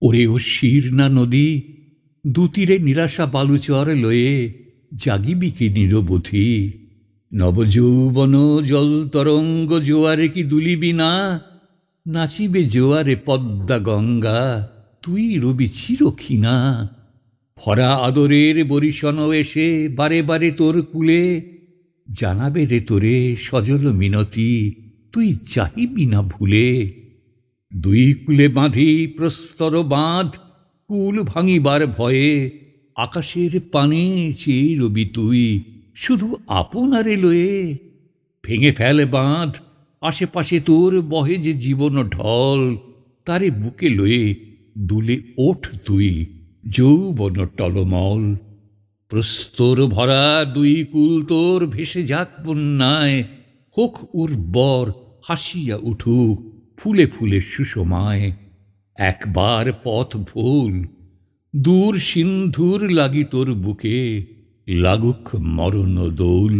ওরে ও শীর্ণা নদী, দুতীরে নিরাশা বালুচর লয়ে জাগিবি কি নিরবধি। নবযৌবন জল তরঙ্গ জোয়ারে কি দুলিবি না, নাচিবে জোয়ারে পদ্মা গঙ্গা, তুই রবি চিরক্ষীণা। ভরা আদরের বরিশন এসে বারে বারে তোর কুলে, জানাবে রে তোরে সজল মিনতি, তুই চাহিবি না ভুলে। দুই কূলে বাঁধি প্রস্তর বাঁধ, কুল ভাঙিবার ভয়ে, আকাশের পানে চেয়ে রবি তুই শুধু আপনারে লয়ে। ভেঙে ফেল বাঁধ, আশেপাশে তোর বহে যে জীবন ঢল, তারে বুকে লয়ে দুলে ওঠ তুই যৌবন টলমল। প্রস্তর ভরা দুই কুল তোর ভেসে যাক বন্যায়, হোক উর্বর হাসিয়া উঠুক ফুলে ফুলে সুষমায়। একবার পথ ভুল, দূর সিন্ধুর লাগি তোর বুকে লাগুক মরণ দোল।